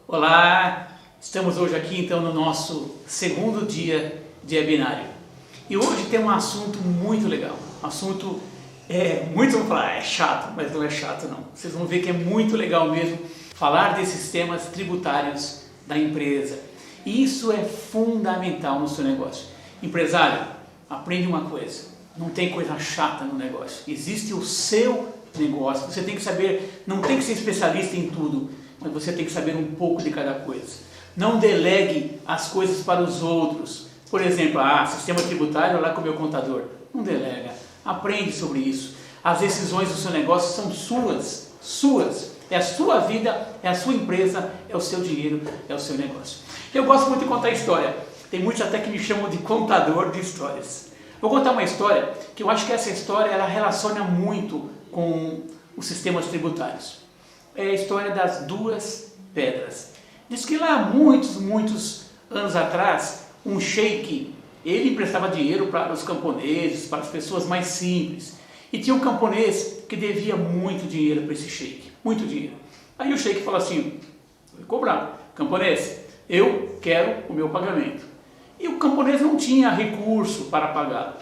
Olá, estamos hoje aqui então no nosso segundo dia de webinário e hoje tem um assunto muito legal, assunto vamos falar, é chato, mas não é chato não, vocês vão ver que é muito legal mesmo falar desses temas tributários da empresa e isso é fundamental no seu negócio. Empresário, aprende uma coisa, não tem coisa chata no negócio, existe o seu negócio, você tem que saber, não tem que ser especialista em tudo, mas você tem que saber um pouco de cada coisa. Não delegue as coisas para os outros. Por exemplo, sistema tributário, lá com o meu contador. Não delega. Aprende sobre isso. As decisões do seu negócio são suas. É a sua vida, é a sua empresa, é o seu dinheiro, é o seu negócio. Eu gosto muito de contar história. Tem muitos até que me chamam de contador de histórias. Vou contar uma história que eu acho que essa história ela relaciona muito com os sistemas tributários. É a história das duas pedras. Diz que lá muitos anos atrás, um sheik, ele emprestava dinheiro para os camponeses, para as pessoas mais simples. E tinha um camponês que devia muito dinheiro para esse sheik, muito dinheiro. Aí o sheik falou assim, vou cobrar, camponês, eu quero o meu pagamento. E o camponês não tinha recurso para pagá-lo.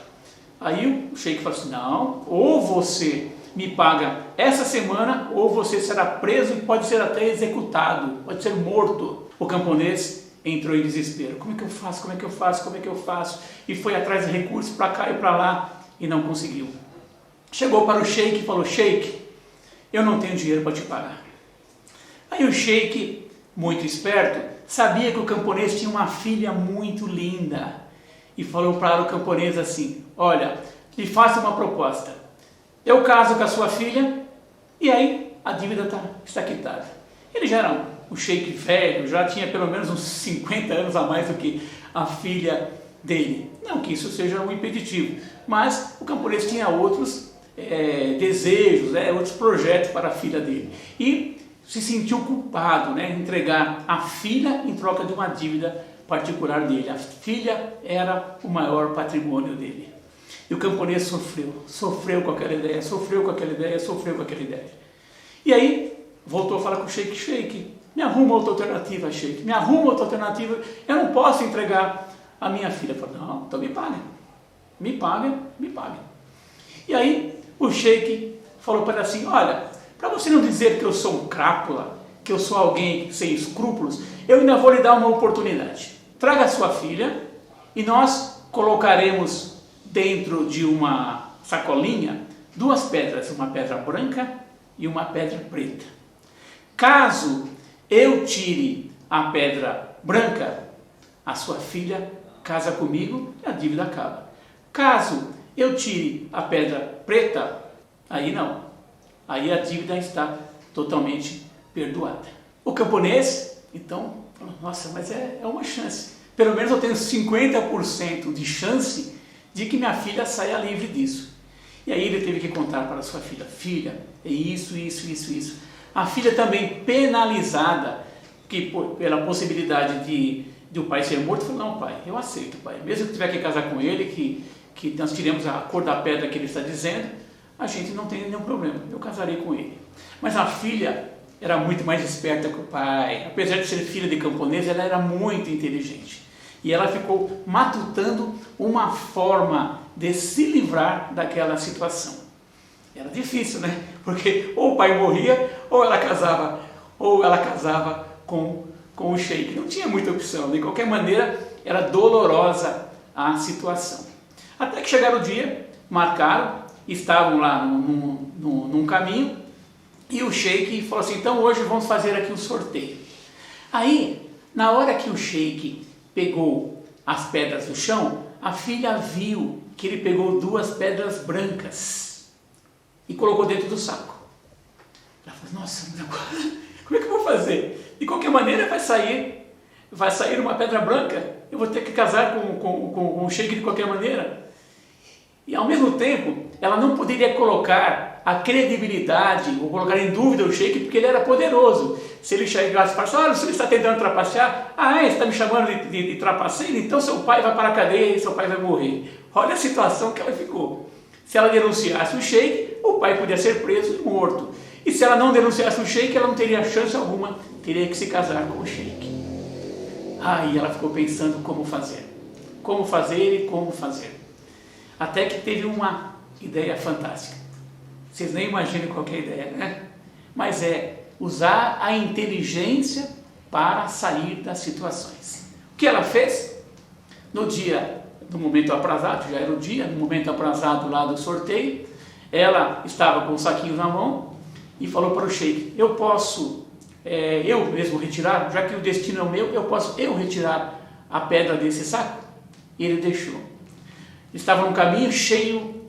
Aí o sheik falou assim, não, ou você me paga essa semana ou você será preso e pode ser até executado, pode ser morto. O camponês entrou em desespero. Como é que eu faço? E foi atrás de recursos para cá e para lá e não conseguiu. Chegou para o sheik e falou, sheik, eu não tenho dinheiro para te pagar. Aí o sheik, muito esperto, sabia que o camponês tinha uma filha muito linda e falou para o camponês assim, olha, lhe faço uma proposta. Eu caso com a sua filha e aí a dívida está quitada. Ele já era um sheik velho, já tinha pelo menos uns 50 anos a mais do que a filha dele. Não que isso seja um impeditivo, mas o camponês tinha outros desejos, outros projetos para a filha dele. E se sentiu culpado, em entregar a filha em troca de uma dívida particular dele. A filha era o maior patrimônio dele. E o camponês sofreu com aquela ideia, sofreu com aquela ideia. E aí, voltou a falar com o sheik, me arruma outra alternativa, sheik, me arruma outra alternativa, eu não posso entregar a minha filha. Falei, não, então me paga. E aí, o sheik falou para ela assim, olha, para você não dizer que eu sou um crápula, que eu sou alguém sem escrúpulos, eu ainda vou lhe dar uma oportunidade. Traga a sua filha e nós colocaremos dentro de uma sacolinha, duas pedras, uma pedra branca e uma pedra preta. Caso eu tire a pedra branca, a sua filha casa comigo e a dívida acaba. Caso eu tire a pedra preta, aí não. Aí a dívida está totalmente perdoada. O camponês, então, falou, nossa, mas é uma chance. Pelo menos eu tenho 50% de chance de que minha filha saia livre disso. E aí ele teve que contar para sua filha, é isso. A filha também penalizada pela possibilidade de o pai ser morto, falou, não pai, eu aceito pai, mesmo que tiver que casar com ele, que nós tiremos a cor da pedra que ele está dizendo, a gente não tem nenhum problema, eu casarei com ele. Mas a filha era muito mais esperta que o pai, apesar de ser filha de camponês, ela era muito inteligente. E ela ficou matutando uma forma de se livrar daquela situação. Era difícil, né? Porque ou o pai morria, ou ela casava com o sheik. Não tinha muita opção. De qualquer maneira, era dolorosa a situação. Até que chegaram o dia, marcaram, estavam lá num caminho, e o sheik falou assim, então hoje vamos fazer aqui um sorteio. Aí, na hora que o sheik pegou as pedras do chão, a filha viu que ele pegou duas pedras brancas e colocou dentro do saco. Ela falou, nossa, como é que eu vou fazer? De qualquer maneira vai sair uma pedra branca, eu vou ter que casar com o sheik de qualquer maneira. E ao mesmo tempo, ela não poderia colocar a credibilidade, ou colocar em dúvida o sheik, porque ele era poderoso. Se ele chegasse para olha, você está tentando trapacear, você está me chamando de trapaceiro, então seu pai vai para a cadeia e seu pai vai morrer. Olha a situação que ela ficou. Se ela denunciasse o sheik, o pai podia ser preso e morto. E se ela não denunciasse o sheik, ela não teria chance alguma, teria que se casar com o sheik. Aí ela ficou pensando como fazer e como fazer. Até que teve uma ideia fantástica. Vocês nem imaginam qual que é a ideia, né? Mas é usar a inteligência para sair das situações. O que ela fez? No momento aprazado, já era o dia, no momento aprazado lá do sorteio, ela estava com o saquinho na mão e falou para o sheik: eu posso, eu mesmo retirar, já que o destino é o meu, eu posso retirar a pedra desse saco? E ele deixou. Estava num caminho cheio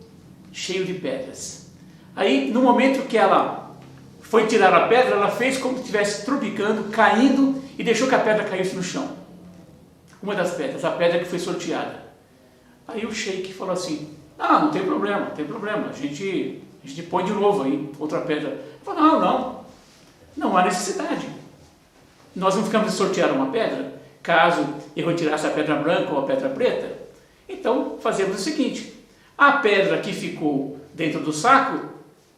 de pedras. Aí, no momento que ela foi tirar a pedra, ela fez como se estivesse tropicando, caindo, e deixou que a pedra caísse no chão. Uma das pedras, a pedra que foi sorteada. Aí o sheik falou assim: não tem problema, a gente põe de novo aí, outra pedra. Ele falou: não há necessidade. Nós não ficamos de sortear uma pedra, caso eu retirasse a pedra branca ou a pedra preta. Então, fazemos o seguinte: a pedra que ficou dentro do saco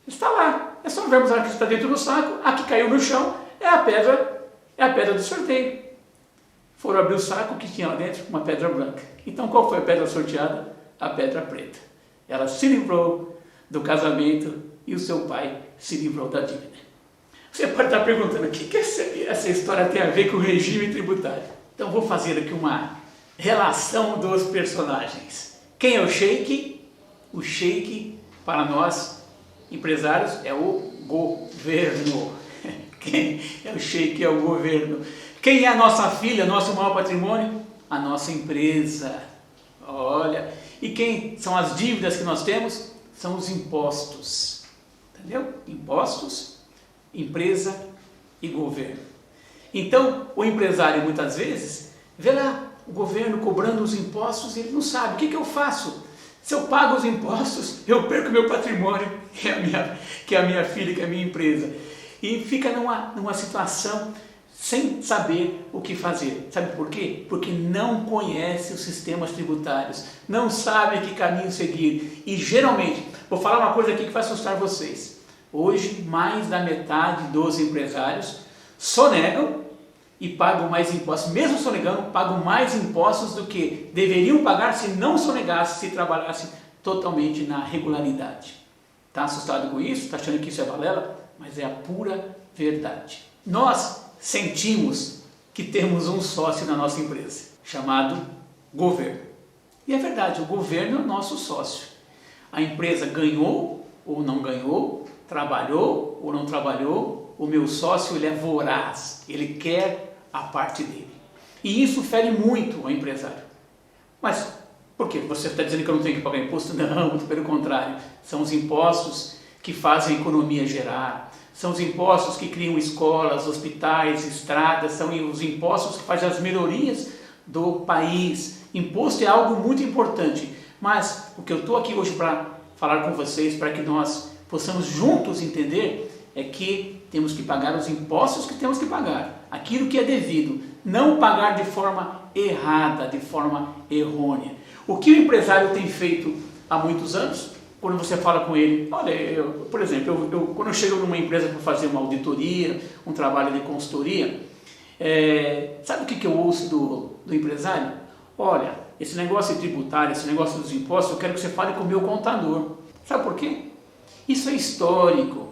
está lá. É só vermos a que está dentro do saco, a que caiu no chão é a pedra do sorteio. Foram abrir o saco, que tinha lá dentro uma pedra branca. Então, qual foi a pedra sorteada? A pedra preta. Ela se livrou do casamento e o seu pai se livrou da dívida. Você pode estar perguntando: o que essa história tem a ver com o regime tributário? Então, vou fazer aqui uma relação dos personagens. Quem é o sheik? O sheik, para nós empresários, é o governo. Quem é o sheik? É o governo. Quem é a nossa filha, nosso maior patrimônio? A nossa empresa. Olha, e quem são as dívidas que nós temos? São os impostos. Entendeu? Impostos, empresa e governo. Então, o empresário muitas vezes vê lá o governo cobrando os impostos e ele não sabe. O que eu faço? Se eu pago os impostos, eu perco meu patrimônio, que é a minha filha, que é a minha empresa. E fica numa situação sem saber o que fazer. Sabe por quê? Porque não conhece os sistemas tributários, não sabe que caminho seguir. E geralmente, vou falar uma coisa aqui que vai assustar vocês. Hoje, mais da metade dos empresários sonegam e pagam mais impostos. Mesmo sonegando, pagam mais impostos do que deveriam pagar se não sonegassem, se trabalhassem totalmente na regularidade. Está assustado com isso? Está achando que isso é balela? Mas é a pura verdade. Nós sentimos que temos um sócio na nossa empresa, chamado governo. E é verdade, o governo é o nosso sócio. A empresa ganhou ou não ganhou, trabalhou ou não trabalhou, o meu sócio ele é voraz, ele quer a parte dele. E isso fere muito o empresário. Mas por quê? Você está dizendo que eu não tenho que pagar imposto? Não, muito pelo contrário. São os impostos que fazem a economia gerar. São os impostos que criam escolas, hospitais, estradas, são os impostos que fazem as melhorias do país. Imposto é algo muito importante, mas o que eu estou aqui hoje para falar com vocês, para que nós possamos juntos entender, é que temos que pagar os impostos que temos que pagar, aquilo que é devido, não pagar de forma errada, de forma errônea. O que o empresário tem feito há muitos anos? Quando você fala com ele, olha, por exemplo, quando eu chego numa empresa para fazer uma auditoria, um trabalho de consultoria, sabe o que eu ouço do empresário? Olha, esse negócio tributário, esse negócio dos impostos, eu quero que você fale com o meu contador. Sabe por quê? Isso é histórico,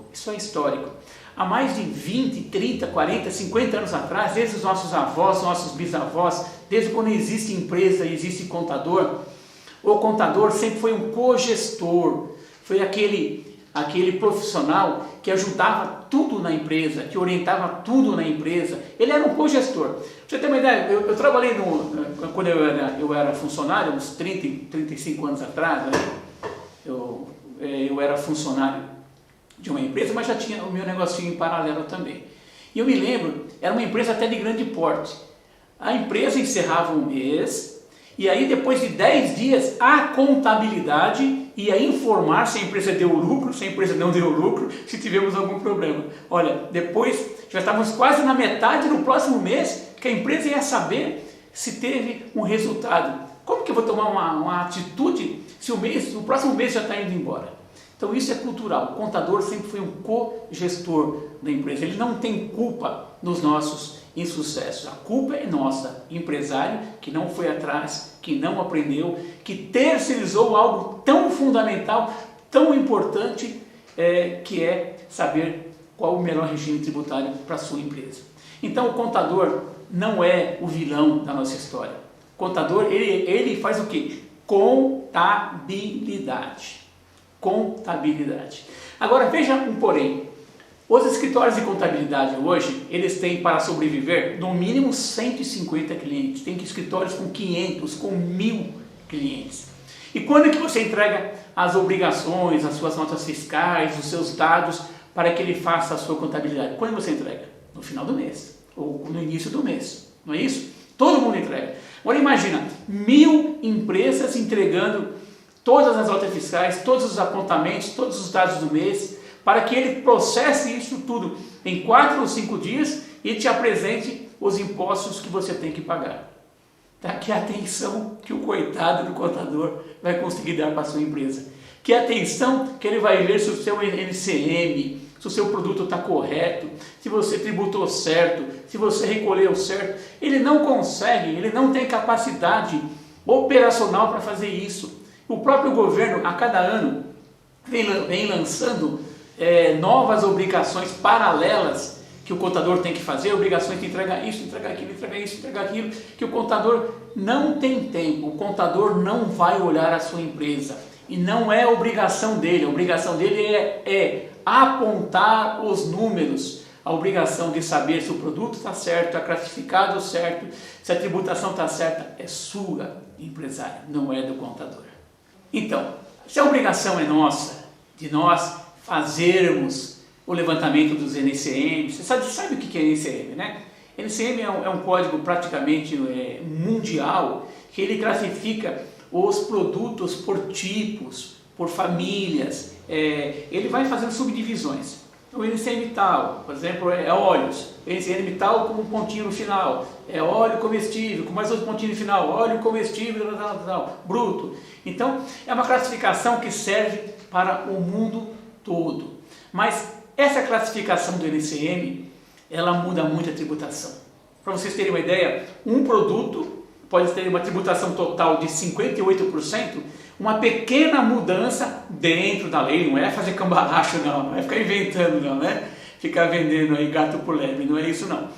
Há mais de 20, 30, 40, 50 anos atrás, desde os nossos avós, nossos bisavós, desde quando existe empresa e existe contador, o contador sempre foi um cogestor, foi aquele profissional que ajudava tudo na empresa, que orientava tudo na empresa. Ele era um cogestor. Pra você ter uma ideia, eu trabalhei quando eu era funcionário, uns 30, 35 anos atrás, né? Eu era funcionário de uma empresa, mas já tinha o meu negocinho em paralelo também. E eu me lembro, era uma empresa até de grande porte. A empresa encerrava um mês, e aí depois de 10 dias, a contabilidade ia informar se a empresa deu lucro, se a empresa não deu lucro, se tivemos algum problema. Olha, depois já estávamos quase na metade do próximo mês, que a empresa ia saber se teve um resultado. Como que eu vou tomar uma atitude se o próximo mês já está indo embora? Então isso é cultural. O contador sempre foi um co-gestor da empresa. Ele não tem culpa nos nossos insucessos. A culpa é nossa, empresário que não foi atrás, que não aprendeu, que terceirizou algo tão fundamental, tão importante, que é saber qual o melhor regime tributário para a sua empresa. Então o contador não é o vilão da nossa história. O contador, ele faz o quê? Contabilidade. Contabilidade. Agora veja um porém. Os escritórios de contabilidade hoje, eles têm para sobreviver no mínimo 150 clientes. Tem escritórios com 500, com 1000 clientes. E quando é que você entrega as obrigações, as suas notas fiscais, os seus dados para que ele faça a sua contabilidade? Quando você entrega? No final do mês ou no início do mês, não é isso? Todo mundo entrega. Agora imagina, 1000 empresas entregando todas as notas fiscais, todos os apontamentos, todos os dados do mês, para que ele processe isso tudo em 4 ou 5 dias e te apresente os impostos que você tem que pagar. Tá? Que atenção que o coitado do contador vai conseguir dar para a sua empresa. Que atenção que ele vai ver se o seu NCM, se o seu produto está correto, se você tributou certo, se você recolheu certo. Ele não consegue, ele não tem capacidade operacional para fazer isso. O próprio governo, a cada ano, vem lançando novas obrigações paralelas que o contador tem que fazer, obrigações de entregar isso, entregar aquilo, entregar isso, entregar aquilo, que o contador não tem tempo, o contador não vai olhar a sua empresa. E não é obrigação dele, a obrigação dele é apontar os números, a obrigação de saber se o produto está certo, está classificado certo, se a tributação está certa, é sua, empresário, não é do contador. Então, se a obrigação é nossa, de nós fazermos o levantamento dos NCM, você sabe o que é NCM, né? NCM é um código praticamente mundial, que ele classifica os produtos por tipos, por famílias, ele vai fazendo subdivisões. O NCM tal, por exemplo, é óleos, o NCM tal com um pontinho no final, é óleo comestível, com mais outro pontinho no final, óleo comestível, bruto. Então, é uma classificação que serve para o mundo todo. Mas essa classificação do NCM, ela muda muito a tributação. Para vocês terem uma ideia, um produto pode ter uma tributação total de 58%, uma pequena mudança dentro da lei, não é fazer cambalacho não é ficar inventando não, né? Ficar vendendo aí gato por lebre, não é isso não.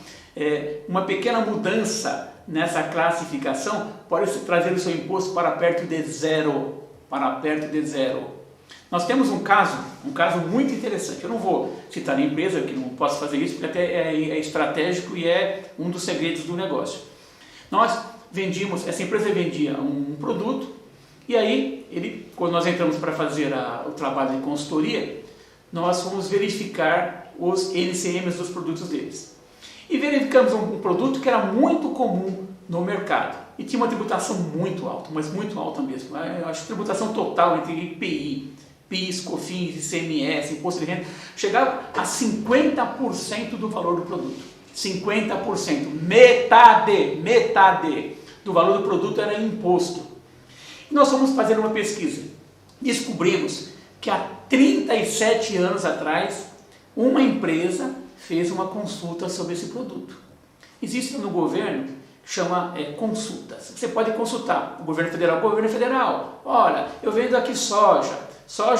Uma pequena mudança nessa classificação pode trazer o seu imposto para perto de zero, Nós temos um caso muito interessante. Eu não vou citar a empresa, que não posso fazer isso, porque até é estratégico e é um dos segredos do negócio. Essa empresa vendia um produto, e aí, quando nós entramos para fazer o trabalho de consultoria, nós fomos verificar os NCMs dos produtos deles. E verificamos um produto que era muito comum no mercado e tinha uma tributação muito alta, mas muito alta mesmo. Eu acho que a tributação total entre IPI, PIS, COFINS, ICMS, Imposto de Renda, chegava a 50% do valor do produto. 50%, metade do valor do produto era imposto. E nós fomos fazer uma pesquisa. Descobrimos que há 37 anos atrás, uma empresa fez uma consulta sobre esse produto. Existe no governo que chama consultas. Você pode consultar o governo federal. Olha, eu vendo aqui soja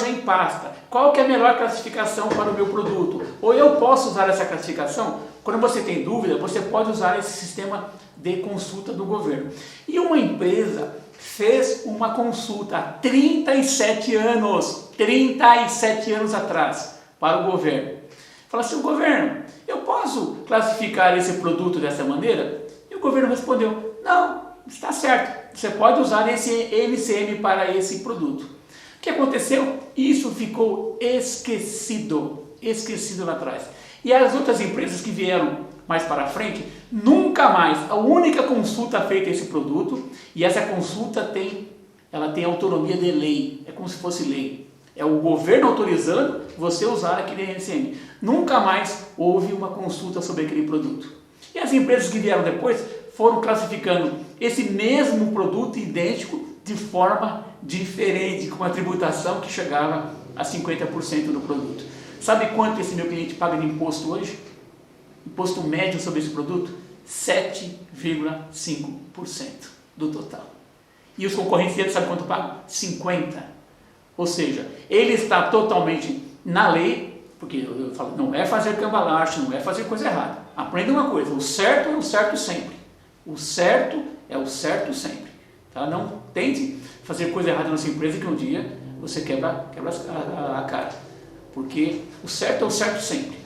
em pasta. Qual que é a melhor classificação para o meu produto? Ou eu posso usar essa classificação? Quando você tem dúvida, você pode usar esse sistema de consulta do governo. E uma empresa fez uma consulta há 37 anos atrás para o governo. Fala assim, governo, eu posso classificar esse produto dessa maneira? E o governo respondeu, não, está certo, você pode usar esse NCM para esse produto. O que aconteceu? Isso ficou esquecido lá atrás. E as outras empresas que vieram mais para frente, nunca mais, a única consulta feita a esse produto, e essa consulta tem autonomia de lei, é como se fosse lei. É o governo autorizando você usar aquele NCM. Nunca mais houve uma consulta sobre aquele produto. E as empresas que vieram depois foram classificando esse mesmo produto idêntico de forma diferente, com uma tributação que chegava a 50% do produto. Sabe quanto esse meu cliente paga de imposto hoje? Imposto médio sobre esse produto? 7,5% do total. E os concorrentes dele, sabe quanto pagam? 50%. Ou seja, ele está totalmente na lei, porque eu falo, não é fazer cambalache, não é fazer coisa errada. Aprenda uma coisa, o certo é o certo sempre. O certo é o certo sempre. Tá? Não tente fazer coisa errada na sua empresa que um dia você quebra a cara. Porque o certo é o certo sempre.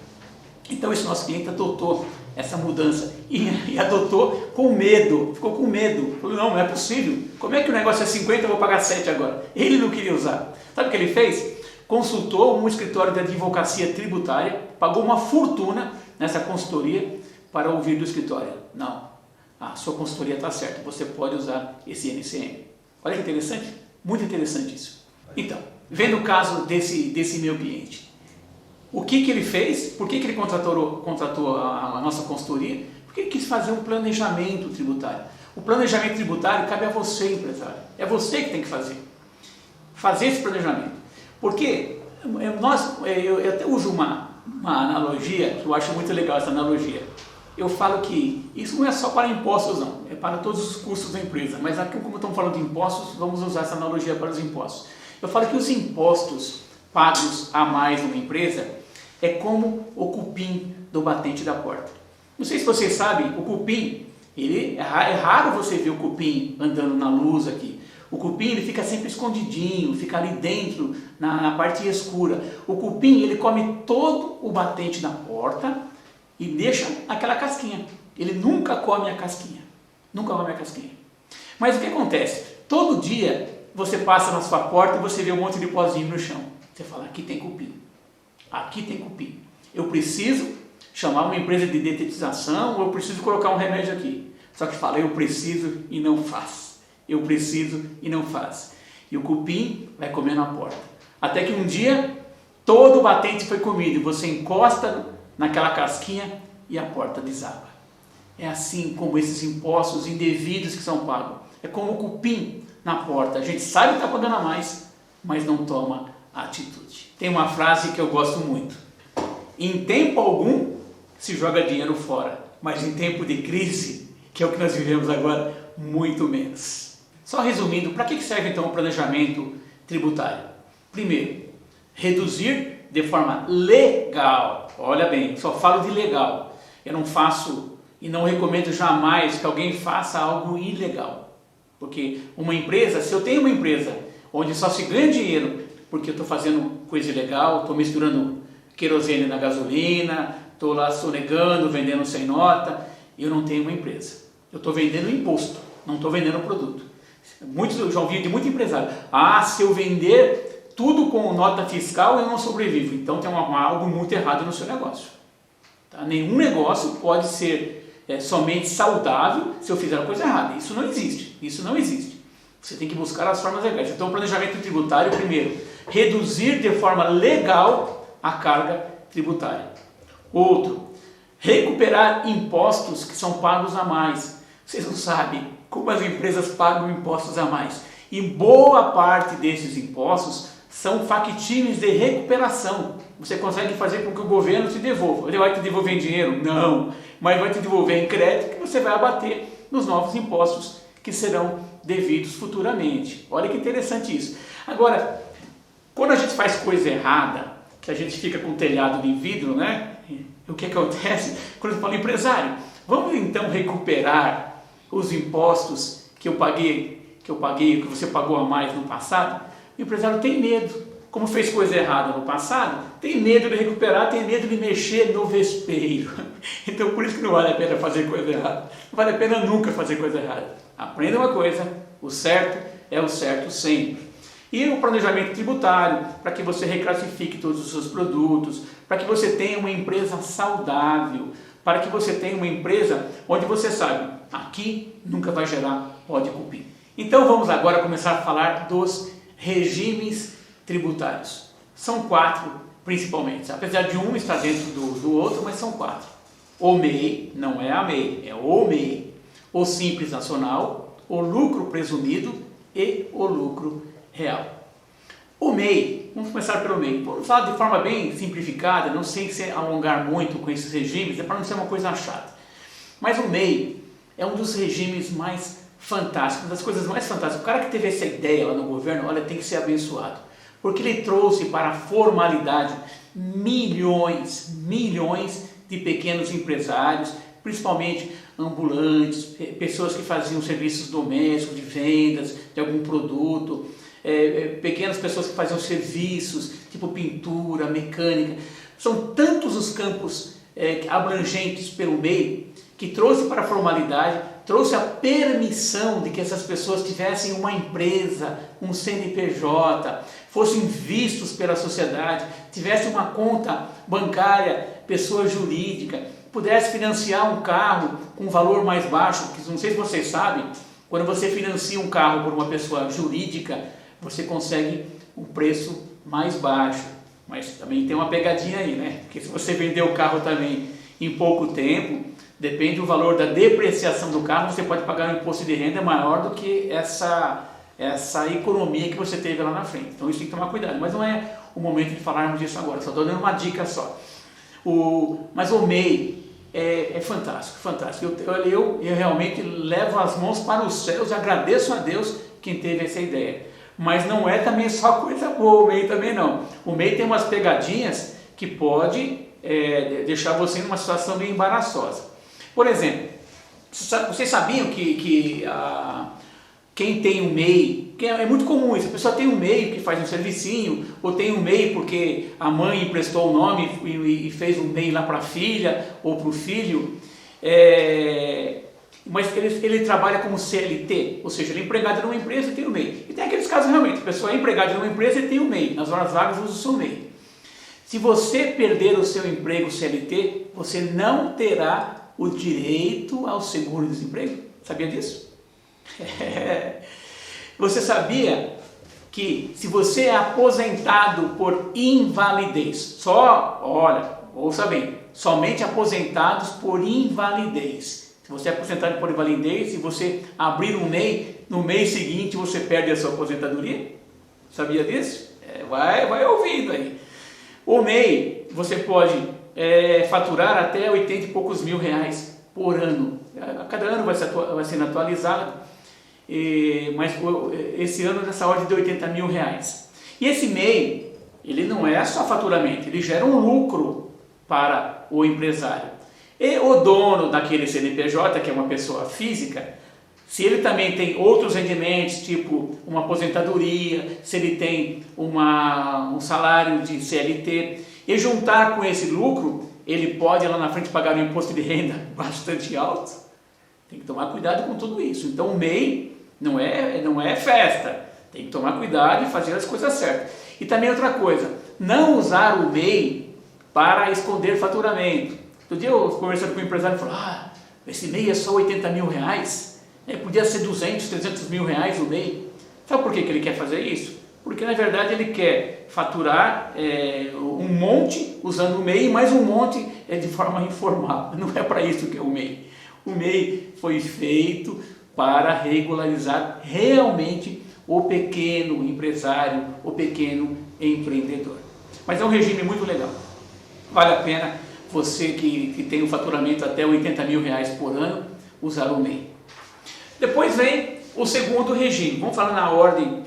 Então esse nosso cliente adotou essa mudança e adotou com medo, ficou com medo. Falou, não é possível. Como é que o negócio é 50 e eu vou pagar 7 agora? Ele não queria usar. Sabe o que ele fez? Consultou um escritório de advocacia tributária, pagou uma fortuna nessa consultoria para ouvir do escritório. Não, a sua consultoria está certa, você pode usar esse NCM. Olha que interessante, muito interessante isso. Então, vendo o caso desse meu cliente, o que ele fez? Por que ele contratou a nossa consultoria? Porque ele quis fazer um planejamento tributário. O planejamento tributário cabe a você, empresário. É você que tem que fazer. Fazer esse planejamento. Porque eu até uso uma analogia, que eu acho muito legal essa analogia. Eu falo que isso não é só para impostos não, é para todos os custos da empresa. Mas aqui, como estamos falando de impostos, vamos usar essa analogia para os impostos. Eu falo que os impostos pagos a mais numa empresa é como o cupim do batente da porta. Não sei se vocês sabem, o cupim, é raro você ver o cupim andando na luz aqui. O cupim ele fica sempre escondidinho, fica ali dentro, na parte escura. O cupim ele come todo o batente da porta e deixa aquela casquinha. Ele nunca come a casquinha. Nunca come a casquinha. Mas o que acontece? Todo dia você passa na sua porta e você vê um monte de pozinho no chão. Você fala, aqui tem cupim. Aqui tem cupim. Eu preciso chamar uma empresa de detetização ou eu preciso colocar um remédio aqui. Só que fala, eu preciso e não faz. Eu preciso e não faz. E o cupim vai comer na porta. Até que um dia, todo o batente foi comido e você encosta naquela casquinha e a porta desaba. É assim como esses impostos indevidos que são pagos. É como o cupim na porta. A gente sabe que está pagando a mais, mas não toma a atitude. Tem uma frase que eu gosto muito. Em tempo algum se joga dinheiro fora, mas em tempo de crise, que é o que nós vivemos agora, muito menos. Só resumindo, para que serve então o planejamento tributário? Primeiro, reduzir de forma legal. Olha bem, só falo de legal. Eu não faço e não recomendo jamais que alguém faça algo ilegal. Porque uma empresa, se eu tenho uma empresa onde só se ganha dinheiro porque eu estou fazendo coisa ilegal, estou misturando querosene na gasolina, estou lá sonegando, vendendo sem nota, eu não tenho uma empresa. Eu estou vendendo imposto, não estou vendendo produto. Eu já ouvi de muito empresário, se eu vender tudo com nota fiscal eu não sobrevivo. Então tem algo muito errado no seu negócio. Tá? Nenhum negócio pode ser somente saudável se eu fizer a coisa errada. Isso não existe. Isso não existe. Você tem que buscar as formas legais. Então o planejamento tributário, primeiro, reduzir de forma legal a carga tributária. Outro, recuperar impostos que são pagos a mais. Vocês não sabem como as empresas pagam impostos a mais. E boa parte desses impostos são factíveis de recuperação. Você consegue fazer com que o governo te devolva. Ele vai te devolver em dinheiro? Não. Mas vai te devolver em crédito que você vai abater nos novos impostos que serão devidos futuramente. Olha que interessante isso. Agora, quando a gente faz coisa errada, que a gente fica com o telhado de vidro, né? O que acontece? Quando eu falo, empresário, vamos então recuperar os impostos que eu paguei, que você pagou a mais no passado? O empresário tem medo. Como fez coisa errada no passado, tem medo de recuperar, tem medo de mexer no vespeiro. Então por isso que não vale a pena fazer coisa errada. Não vale a pena nunca fazer coisa errada. Aprenda uma coisa, o certo é o certo sempre. E o planejamento tributário, para que você reclassifique todos os seus produtos, para que você tenha uma empresa saudável, para que você tenha uma empresa onde você sabe, aqui nunca vai gerar pó de cupim. Então vamos agora começar a falar dos regimes tributários. São 4 principalmente, apesar de um estar dentro do outro, mas são 4. O MEI, não é a MEI, é o MEI. O Simples Nacional, o lucro presumido e o lucro real. O MEI, vamos começar pelo MEI. Vamos falar de forma bem simplificada, não sei se alongar muito com esses regimes, é para não ser uma coisa chata. Mas o MEI é um dos regimes mais fantásticos, uma das coisas mais fantásticas. O cara que teve essa ideia lá no governo, olha, tem que ser abençoado. Porque ele trouxe para a formalidade milhões de pequenos empresários, principalmente ambulantes, pessoas que faziam serviços domésticos, de vendas de algum produto, pequenas pessoas que faziam serviços, tipo pintura, mecânica. São tantos os campos abrangentes pelo MEI, que trouxe para a formalidade, trouxe a permissão de que essas pessoas tivessem uma empresa, um CNPJ, fossem vistos pela sociedade, tivessem uma conta bancária, pessoa jurídica, pudesse financiar um carro com um valor mais baixo, que não sei se vocês sabem, quando você financia um carro por uma pessoa jurídica, você consegue um preço mais baixo, mas também tem uma pegadinha aí, né? Porque se você vender o carro também em pouco tempo, depende do valor da depreciação do carro, você pode pagar um imposto de renda maior do que essa economia que você teve lá na frente. Então isso tem que tomar cuidado, mas não é o momento de falarmos disso agora, só estou dando uma dica só. Mas o MEI é fantástico, fantástico. Eu realmente levo as mãos para os céus e agradeço a Deus quem teve essa ideia. Mas não é também só coisa boa o MEI também não. O MEI tem umas pegadinhas que pode deixar você em uma situação meio embaraçosa. Por exemplo, vocês sabiam que quem tem um MEI, que é muito comum isso, a pessoa tem um MEI que faz um servicinho, ou tem um MEI porque a mãe emprestou o nome e fez um MEI lá para a filha ou para o filho, mas ele trabalha como CLT, ou seja, ele é empregado numa empresa e tem o MEI. E tem aqueles casos realmente, a pessoa é empregada numa empresa e tem o MEI, nas horas vagas usa o seu MEI. Se você perder o seu emprego CLT, você não terá o direito ao seguro-desemprego. Sabia disso? Você sabia que se você é aposentado por invalidez, ouça bem, somente aposentados por invalidez. Se você é aposentado por invalidez e você abrir um MEI, no mês seguinte você perde a sua aposentadoria? Sabia disso? Vai ouvindo aí. O MEI, você pode faturar até 80 e poucos mil reais por ano. A cada ano vai sendo atualizado, mas esse ano nessa ordem de 80 mil reais. E esse MEI, ele não é só faturamento, ele gera um lucro para o empresário. E o dono daquele CNPJ, que é uma pessoa física, se ele também tem outros rendimentos, tipo uma aposentadoria, se ele tem um salário de CLT, e juntar com esse lucro, ele pode lá na frente pagar um imposto de renda bastante alto. Tem que tomar cuidado com tudo isso. Então o MEI não é festa, tem que tomar cuidado e fazer as coisas certas. E também outra coisa, não usar o MEI para esconder faturamento. Outro dia eu conversando com um empresário e falou, esse MEI é só 80 mil reais, podia ser 200, 300 mil reais o MEI. Sabe por que ele quer fazer isso? Porque na verdade ele quer faturar um monte usando o MEI, mas um monte de forma informal. Não é para isso que é o MEI. O MEI foi feito para regularizar realmente o pequeno empresário, o pequeno empreendedor. Mas é um regime muito legal. Vale a pena você que tem um faturamento até 80 mil reais por ano usar o MEI. Depois vem o segundo regime. Vamos falar na ordem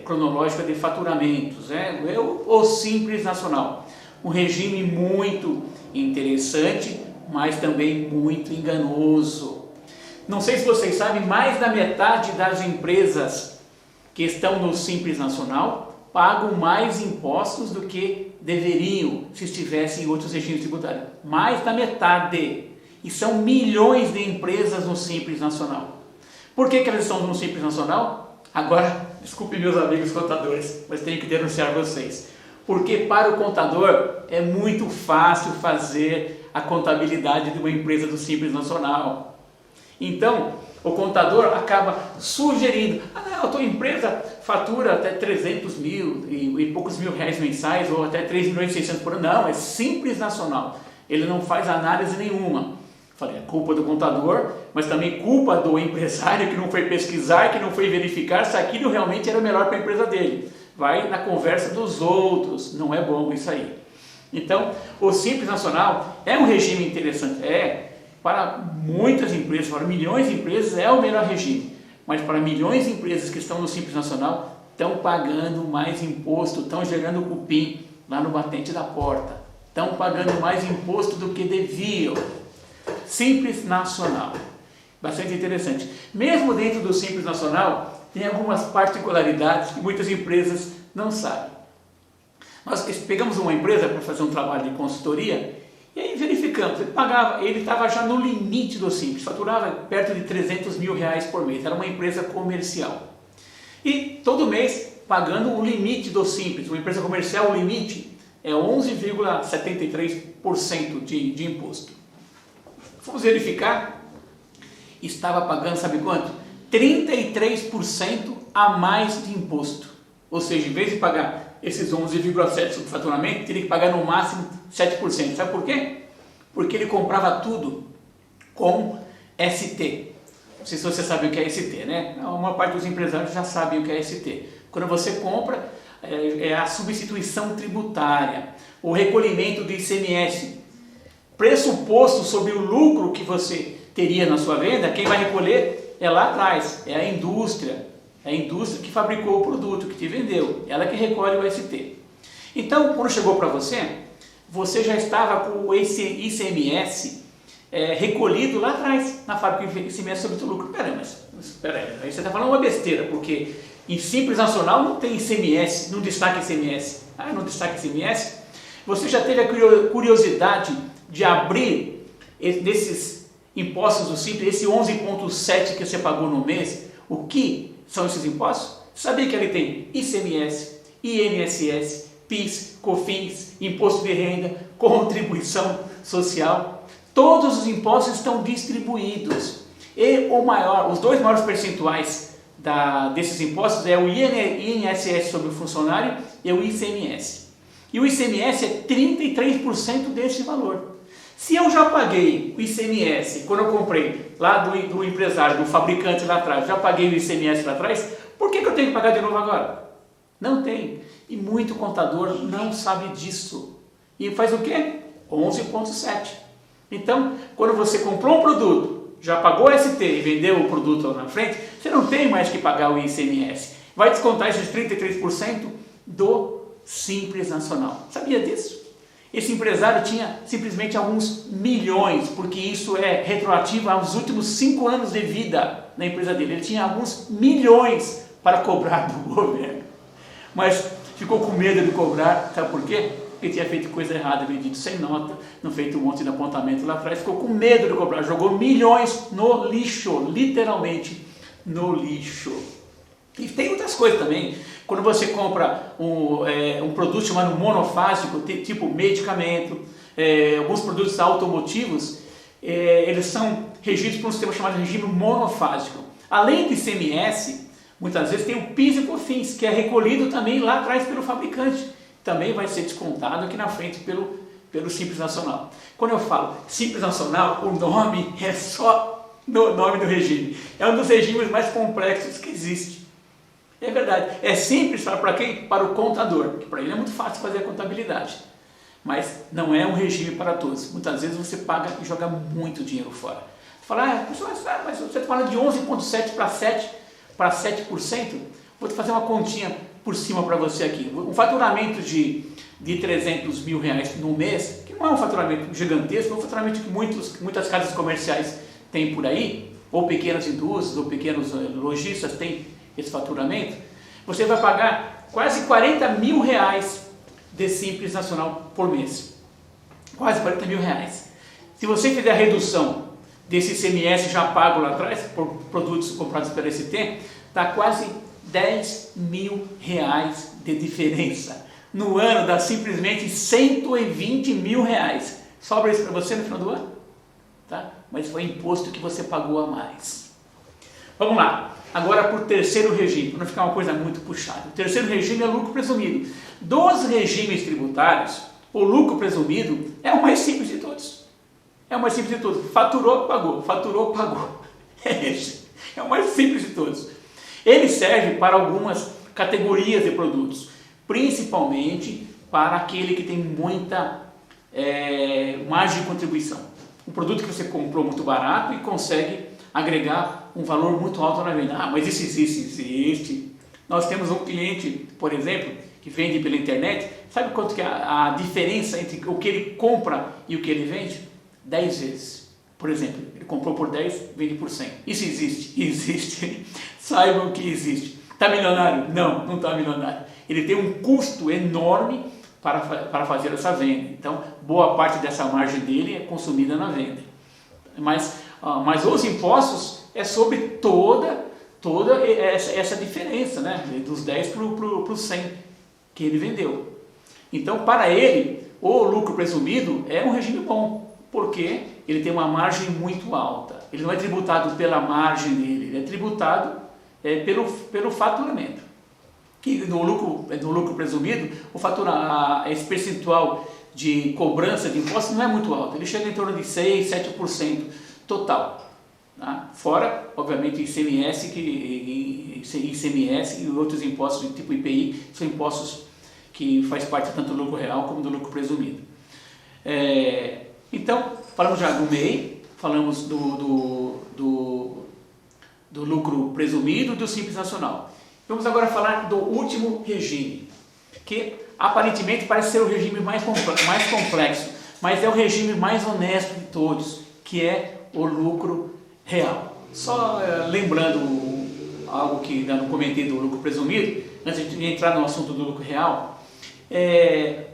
cronológica de faturamentos, o Simples Nacional. Um regime muito interessante, mas também muito enganoso. Não sei se vocês sabem, mais da metade das empresas que estão no Simples Nacional pagam mais impostos do que deveriam se estivessem em outros regimes tributários. Mais da metade. E são milhões de empresas no Simples Nacional. Por que elas estão no Simples Nacional? Agora, desculpe meus amigos contadores, mas tenho que denunciar vocês. Porque para o contador é muito fácil fazer a contabilidade de uma empresa do Simples Nacional. Então, o contador acaba sugerindo, a tua empresa fatura até 300 mil e poucos mil reais mensais, ou até 3 milhões e 600 por ano. Não, é Simples Nacional. Ele não faz análise nenhuma. Falei, é culpa do contador, mas também culpa do empresário que não foi pesquisar, que não foi verificar se aquilo realmente era melhor para a empresa dele. vai na conversa dos outros, não é bom isso aí. Então, o Simples Nacional é um regime interessante, para muitas empresas, para milhões de empresas é o melhor regime, mas para milhões de empresas que estão no Simples Nacional, estão pagando mais imposto, estão gerando cupim lá no batente da porta, estão pagando mais imposto do que deviam. Simples Nacional, bastante interessante. Mesmo dentro do Simples Nacional, tem algumas particularidades que muitas empresas não sabem. Nós pegamos uma empresa para fazer um trabalho de consultoria e aí verificamos, ele estava já no limite do Simples, faturava perto de 300 mil reais por mês, era uma empresa comercial. E todo mês pagando o limite do Simples, uma empresa comercial, o limite é 11,73% de imposto. Fomos verificar, estava pagando, sabe quanto? 33% a mais de imposto. Ou seja, em vez de pagar esses 11,7% sobre faturamento, teria que pagar no máximo 7%. Sabe por quê? Porque ele comprava tudo com ST. Não sei se você sabe o que é ST, né? Uma parte dos empresários já sabem o que é ST. Quando você compra, é a substituição tributária, o recolhimento do ICMS. Pressuposto sobre o lucro que você teria na sua venda, quem vai recolher é lá atrás, é a indústria que fabricou o produto, que te vendeu, ela que recolhe o ST. Então, quando chegou para você, você já estava com esse ICMS recolhido lá atrás, na fábrica, ICMS sobre o teu lucro. Peraí, aí você está falando uma besteira, porque em Simples Nacional não tem ICMS, não destaca ICMS. Ah, não destaca ICMS? Você já teve a curiosidade de abrir desses impostos do Simples, esse 11,7% que você pagou no mês, o que são esses impostos? Sabia que ele tem ICMS, INSS, PIS, COFINS, Imposto de Renda, Contribuição Social. Todos os impostos estão distribuídos. E os dois maiores percentuais desses impostos é o INSS sobre o funcionário e o ICMS. E o ICMS é 33% desse valor. Se eu já paguei o ICMS, quando eu comprei lá do empresário, do fabricante lá atrás, já paguei o ICMS lá atrás, por que eu tenho que pagar de novo agora? Não tem. E muito contador não sabe disso. E faz o quê? 11,7%. Então, quando você comprou um produto, já pagou ST e vendeu o produto lá na frente, você não tem mais que pagar o ICMS. Vai descontar esses 33% do Simples Nacional. Sabia disso? Esse empresário tinha simplesmente alguns milhões, porque isso é retroativo aos últimos 5 anos de vida na empresa dele. Ele tinha alguns milhões para cobrar do governo, mas ficou com medo de cobrar, sabe por quê? Porque tinha feito coisa errada, vendido sem nota, não feito um monte de apontamento lá atrás, ficou com medo de cobrar, jogou milhões no lixo, literalmente no lixo. E tem outras coisas também. Quando você compra um produto chamado monofásico, tipo medicamento, alguns produtos automotivos, eles são regidos por um sistema chamado regime monofásico. Além do ICMS, muitas vezes tem o PIS e COFINS, que é recolhido também lá atrás pelo fabricante. Também vai ser descontado aqui na frente pelo Simples Nacional. Quando eu falo Simples Nacional, o nome é só no nome do regime. É um dos regimes mais complexos que existe. É verdade, é simples para quem? Para o contador, que para ele é muito fácil fazer a contabilidade, mas não é um regime para todos. Muitas vezes você paga e joga muito dinheiro fora. Você fala, mas você está falando de 11,7% para 7%, vou muita, vou fazer uma continha por cima para você aqui. Um faturamento de 300 mil reais no mês, que não é um faturamento gigantesco, é um faturamento que muitas casas comerciais têm por aí, ou pequenas indústrias, ou pequenos lojistas têm esse faturamento, você vai pagar quase 40 mil reais de Simples Nacional por mês. Quase 40 mil reais. Se você fizer a redução desse ICMS já pago lá atrás, por produtos comprados pela ST, dá quase 10 mil reais de diferença. No ano dá simplesmente 120 mil reais. Sobra isso para você no final do ano? Tá? Mas foi imposto que você pagou a mais. Vamos lá. Agora para o terceiro regime, para não ficar uma coisa muito puxada. O terceiro regime é o lucro presumido. Dos regimes tributários, o lucro presumido é o mais simples de todos. É o mais simples de todos. Faturou, pagou. Faturou, pagou. É esse. É o mais simples de todos. Ele serve para algumas categorias de produtos, principalmente para aquele que tem muita margem de contribuição. Um produto que você comprou muito barato e consegue agregar um valor muito alto na venda. Mas isso existe. Nós temos um cliente, por exemplo, que vende pela internet. Sabe quanto que é a diferença entre o que ele compra e o que ele vende? 10 vezes. Por exemplo, ele comprou por 10, vende por 100. Isso existe? Existe. Saibam que existe. Está milionário? Não, não está milionário. Ele tem um custo enorme para fazer essa venda. Então, boa parte dessa margem dele é consumida na venda. Mas os impostos é sobre toda essa diferença, né? Dos 10 para os 100 que ele vendeu. Então, para ele, o lucro presumido é um regime bom, porque ele tem uma margem muito alta. Ele não é tributado pela margem dele, ele é tributado pelo faturamento. Que no lucro presumido, esse percentual de cobrança de impostos não é muito alto, ele chega em torno de 6, 7% total. Tá? Fora, obviamente, ICMS e outros impostos do tipo IPI, são impostos que faz parte tanto do lucro real como do lucro presumido. Então, falamos já do MEI, falamos do lucro presumido e do Simples Nacional. Vamos agora falar do último regime, que aparentemente parece ser o regime mais complexo, mas é o regime mais honesto de todos, que é o lucro real. Só lembrando algo que ainda não comentei do lucro presumido, antes de entrar no assunto do lucro real,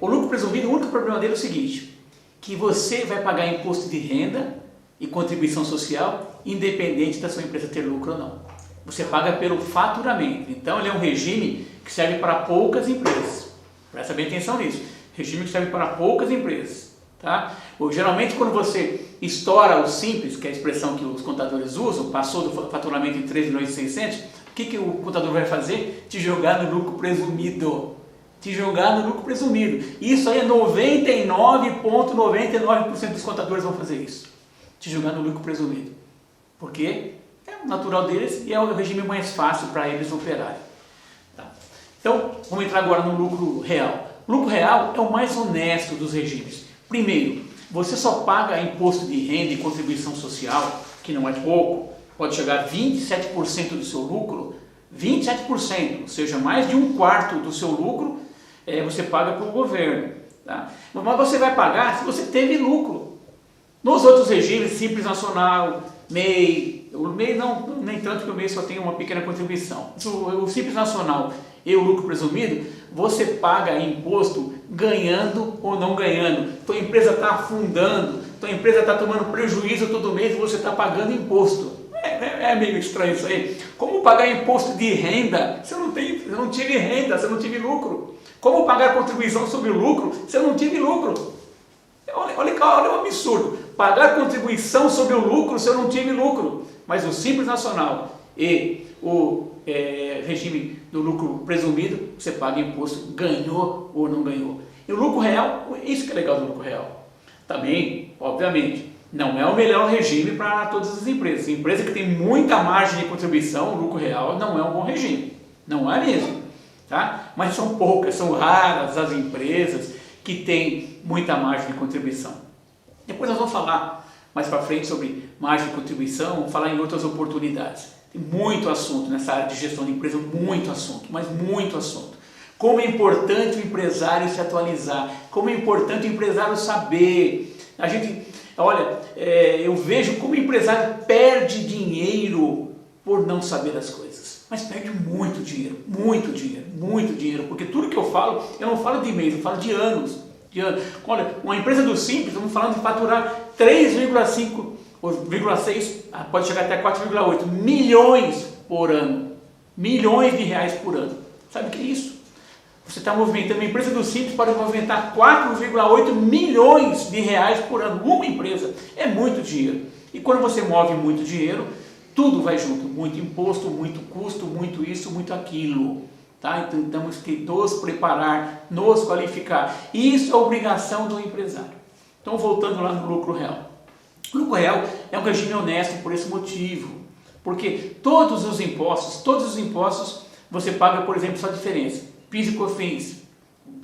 o lucro presumido, o único problema dele é o seguinte, que você vai pagar imposto de renda e contribuição social, independente da sua empresa ter lucro ou não. Você paga pelo faturamento. Então, ele é um regime que serve para poucas empresas. Presta bem atenção nisso. Regime que serve para poucas empresas. Tá? Geralmente, quando você estoura o simples, que é a expressão que os contadores usam, passou do faturamento em 3.600.000, o que o contador vai fazer? Te jogar no lucro presumido. Te jogar no lucro presumido. Isso aí é 99,99% dos contadores vão fazer isso. Te jogar no lucro presumido. Por quê? É o natural deles e é o regime mais fácil para eles operarem. Tá. Então, vamos entrar agora no lucro real. O lucro real é o mais honesto dos regimes. Primeiro, você só paga imposto de renda e contribuição social, que não é pouco, pode chegar a 27% do seu lucro, 27%, ou seja, mais de 1/4 do seu lucro, você paga para o governo. Tá? Mas você vai pagar se você teve lucro. Nos outros regimes, Simples Nacional, MEI, o MEI não, nem tanto que o MEI só tem uma pequena contribuição. O Simples Nacional e o lucro presumido, você paga imposto ganhando ou não ganhando. Tua empresa está afundando, tua empresa está tomando prejuízo todo mês e você está pagando imposto. É meio estranho isso aí. Como pagar imposto de renda? Você não tive renda, você não tive lucro. Como pagar contribuição sobre o lucro? Você não tive lucro. Olha o absurdo. Pagar contribuição sobre o lucro se eu não tive lucro. Mas o Simples Nacional e o regime do lucro presumido, você paga imposto, ganhou ou não ganhou. E o lucro real, isso que é legal do lucro real. Também, obviamente, não é o melhor regime para todas as empresas. Empresa que tem muita margem de contribuição, o lucro real não é um bom regime. Não é mesmo. Tá? Mas são poucas, são raras as empresas que têm muita margem de contribuição. Depois nós vamos falar mais para frente sobre margem de contribuição, vamos falar em outras oportunidades. Tem muito assunto nessa área de gestão de empresa, muito assunto, mas muito assunto. Como é importante o empresário se atualizar, como é importante o empresário saber. Eu vejo como o empresário perde dinheiro por não saber as coisas. Mas perde muito dinheiro, porque tudo que eu falo, eu não falo de mês, eu falo de anos. Olha, uma empresa do Simples, estamos falando de faturar 3,5 ou 0,6, pode chegar até 4,8 milhões por ano. Milhões de reais por ano. Sabe o que é isso? Você está movimentando, uma empresa do Simples pode movimentar 4,8 milhões de reais por ano. Uma empresa é muito dinheiro. E quando você move muito dinheiro, tudo vai junto. Muito imposto, muito custo, muito isso, muito aquilo. Tá? Então temos que nos preparar, nos qualificar. Isso é obrigação do empresário. Então, voltando lá no lucro real. O lucro real é um regime honesto por esse motivo. Porque todos os impostos você paga, por exemplo, só a diferença. PIS e COFINS,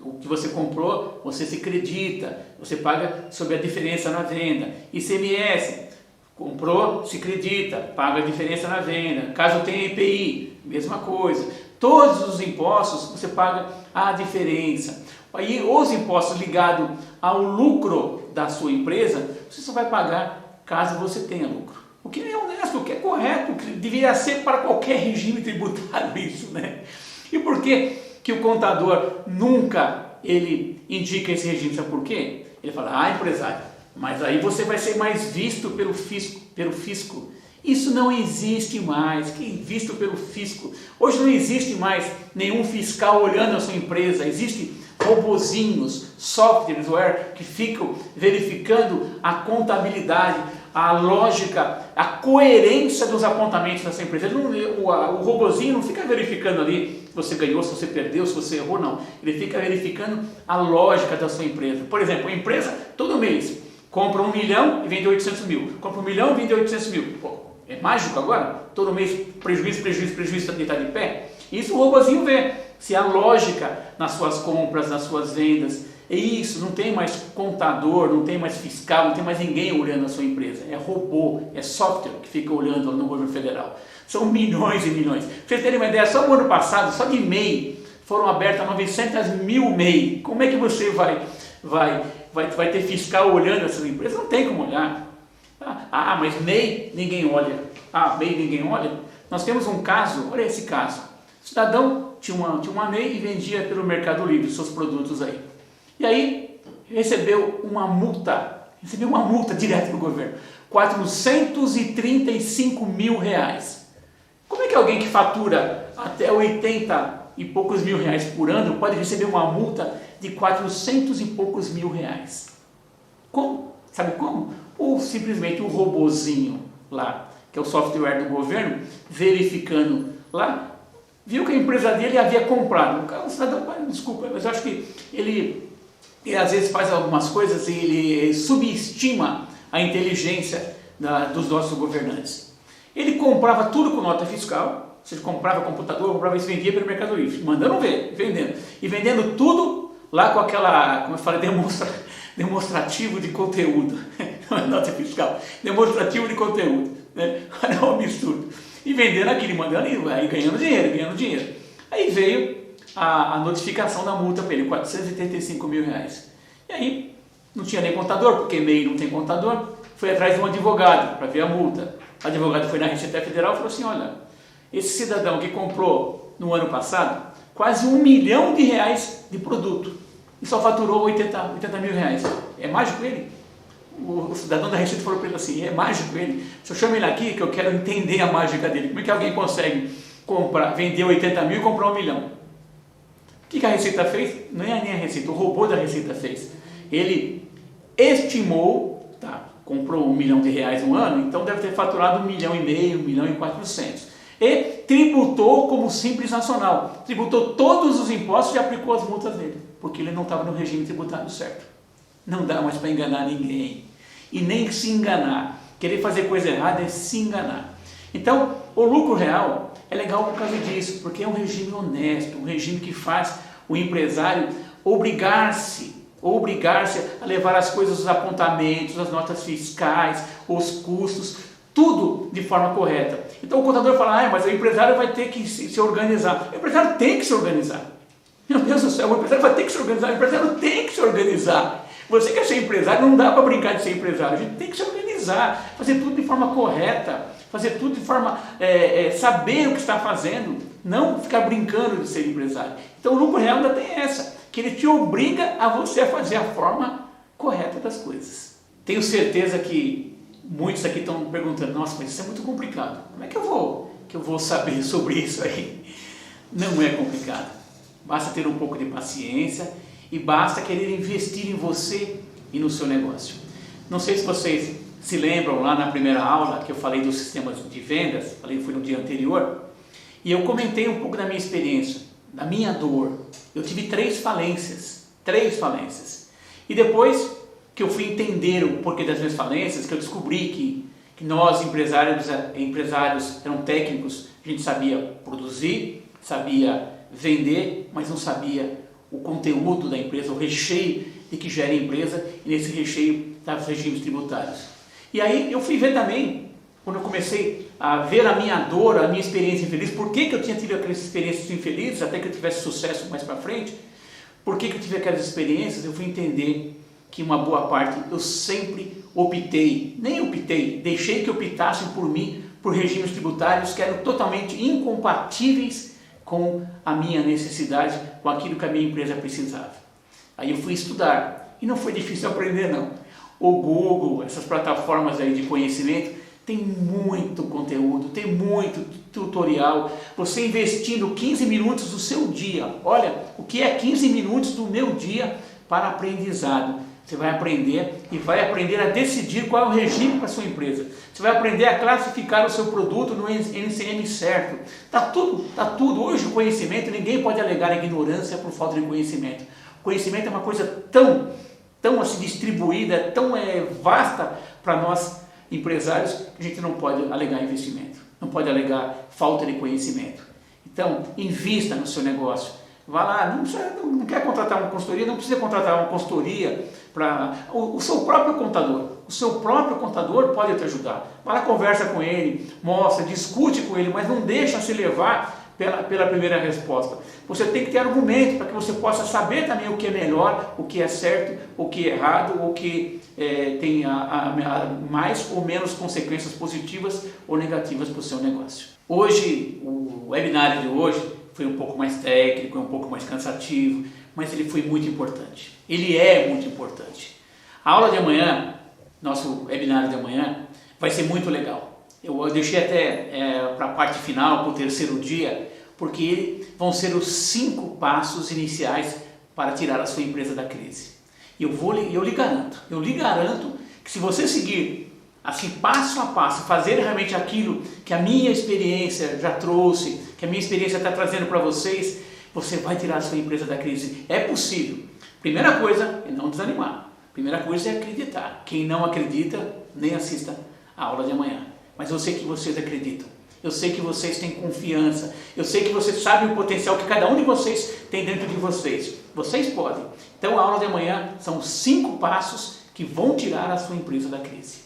o que você comprou, você se acredita, você paga sobre a diferença na venda. ICMS, comprou, se acredita, paga a diferença na venda. Caso tenha IPI, mesma coisa. Todos os impostos você paga a diferença. Aí os impostos ligados ao lucro da sua empresa, você só vai pagar caso você tenha lucro. O que é honesto, o que é correto, o que deveria ser para qualquer regime tributário isso, né? E por que o contador nunca ele indica esse regime? Sabe por quê? Ele fala, empresário, mas aí você vai ser mais visto pelo fisco. Isso não existe mais, visto pelo fisco. Hoje não existe mais nenhum fiscal olhando a sua empresa, existem robozinhos, software que ficam verificando a contabilidade, a lógica, a coerência dos apontamentos dessa empresa. O robozinho não fica verificando ali se você ganhou, se você perdeu, se você errou, não. Ele fica verificando a lógica da sua empresa. Por exemplo, a empresa todo mês compra 1 milhão e vende 800 mil. Compra 1 milhão e vende 800 mil. Pô, é mágico agora? Todo mês prejuízo, está de pé? Isso o robozinho vê. Se a lógica nas suas compras, nas suas vendas, é isso, não tem mais contador, não tem mais fiscal, não tem mais ninguém olhando a sua empresa. É robô, é software que fica olhando no governo federal. São milhões e milhões. Pra vocês terem uma ideia, só no ano passado, só de MEI, foram abertas 900 mil MEI. Como é que você vai ter fiscal olhando essa empresa? Não tem como olhar. Mas MEI ninguém olha. MEI ninguém olha. Nós temos um caso, olha esse caso. O cidadão tinha uma MEI e vendia pelo Mercado Livre seus produtos aí. E aí recebeu uma multa direto do governo, 435 mil reais. Como é que alguém que fatura até 80 e poucos mil reais por ano pode receber uma multa de 400 e poucos mil reais? Como? Sabe como? Ou simplesmente o robozinho lá, que é o software do governo, verificando lá, viu que a empresa dele havia comprado. O cidadão, desculpa, mas eu acho que ele às vezes faz algumas coisas e ele subestima a inteligência dos nossos governantes. Ele comprava tudo com nota fiscal, ou seja, comprava computador, comprava isso, vendia pelo Mercado Livre, mandando ver, vendendo. E vendendo tudo lá com aquela, como eu falei, demonstrativo de conteúdo. Não é nota fiscal, demonstrativo de conteúdo. Né? Olha o absurdo. E vendendo aquilo, mandando aí ganhando dinheiro. Aí veio a notificação da multa para ele, 485 mil reais. E aí, não tinha nem contador, porque MEI não tem contador, foi atrás de um advogado para ver a multa. O advogado foi na Receita Federal e falou assim, olha, esse cidadão que comprou no ano passado quase 1 milhão de reais de produto e só faturou 80 mil reais. É mágico ele? O cidadão da Receita falou para ele assim, é mágico ele? Se eu chamo ele aqui que eu quero entender a mágica dele. Como é que alguém consegue vender 80 mil e comprar 1 milhão? O que a Receita fez? Não é nem a Receita, o robô da Receita fez. Ele estimou, comprou 1 milhão de reais no ano, então deve ter faturado 1,5 milhão, 1,4 milhão. E tributou como Simples Nacional. Tributou todos os impostos e aplicou as multas dele, porque ele não estava no regime tributário certo. Não dá mais para enganar ninguém. E nem se enganar. Querer fazer coisa errada é se enganar. Então, o lucro real é legal por causa disso, porque é um regime honesto, um regime que faz o empresário obrigar-se a levar as coisas, os apontamentos, as notas fiscais, os custos, tudo de forma correta. Então o contador fala, mas o empresário vai ter que se organizar. O empresário tem que se organizar. Meu Deus do céu, o empresário vai ter que se organizar, o empresário tem que se organizar. Você quer ser empresário, não dá para brincar de ser empresário, a gente tem que se organizar, fazer tudo de forma correta, fazer tudo de forma, saber o que está fazendo, não ficar brincando de ser empresário. Então o lucro real ainda tem essa, que ele te obriga a você a fazer a forma correta das coisas. Tenho certeza que muitos aqui estão perguntando, nossa, mas isso é muito complicado, como é que eu vou saber sobre isso aí? Não é complicado, basta ter um pouco de paciência e basta querer investir em você e no seu negócio. Não sei se vocês se lembram lá na primeira aula que eu falei dos sistemas de vendas, foi no dia anterior, e eu comentei um pouco da minha experiência, da minha dor. Eu tive 3 falências. E depois que eu fui entender o porquê das minhas falências, que eu descobri que nós empresários eram técnicos, a gente sabia produzir, sabia vender, mas não sabia o conteúdo da empresa, o recheio de que gera a empresa, e nesse recheio estavam os regimes tributários. E aí eu fui ver também, quando eu comecei a ver a minha dor, a minha experiência infeliz, por que eu tinha tido aquelas experiências infelizes, até que eu tivesse sucesso mais para frente, por que eu tive aquelas experiências, eu fui entender que uma boa parte eu sempre deixei que optassem por mim, por regimes tributários que eram totalmente incompatíveis com a minha necessidade, com aquilo que a minha empresa precisava. Aí eu fui estudar, e não foi difícil aprender não. O Google, essas plataformas aí de conhecimento, tem muito conteúdo, tem muito tutorial. Você investindo 15 minutos do seu dia, olha, o que é 15 minutos do meu dia para aprendizado? Você vai aprender e vai aprender a decidir qual é o regime para a sua empresa. Você vai aprender a classificar o seu produto no NCM certo. Tá tudo. Hoje o conhecimento, ninguém pode alegar ignorância por falta de conhecimento. O conhecimento é uma coisa tão assim distribuída, tão vasta para nós empresários, que a gente não pode alegar investimento, não pode alegar falta de conhecimento. Então, invista no seu negócio. Vá lá, não quer contratar uma consultoria, não precisa contratar uma consultoria para o seu próprio contador. O seu próprio contador pode te ajudar. Vá lá, conversa com ele, mostra, discute com ele, mas não deixa se levar pela primeira resposta. Você tem que ter argumento para que você possa saber também o que é melhor, o que é certo, o que é errado, o que tem mais ou menos consequências positivas ou negativas para o seu negócio. Hoje, o webinário de hoje foi um pouco mais técnico, um pouco mais cansativo, mas ele foi muito importante. Ele é muito importante. A aula de amanhã, nosso webinário de amanhã, vai ser muito legal. Eu deixei até para a parte final, para o terceiro dia, porque vão ser os 5 passos iniciais para tirar a sua empresa da crise. E eu lhe garanto que se você seguir assim passo a passo, fazer realmente aquilo que a minha experiência já trouxe, que a minha experiência está trazendo para vocês, você vai tirar a sua empresa da crise. É possível. Primeira coisa é não desanimar. Primeira coisa é acreditar. Quem não acredita, nem assista a aula de amanhã. Mas eu sei que vocês acreditam. Eu sei que vocês têm confiança. Eu sei que vocês sabem o potencial que cada um de vocês tem dentro de vocês. Vocês podem. Então a aula de amanhã são 5 passos que vão tirar a sua empresa da crise.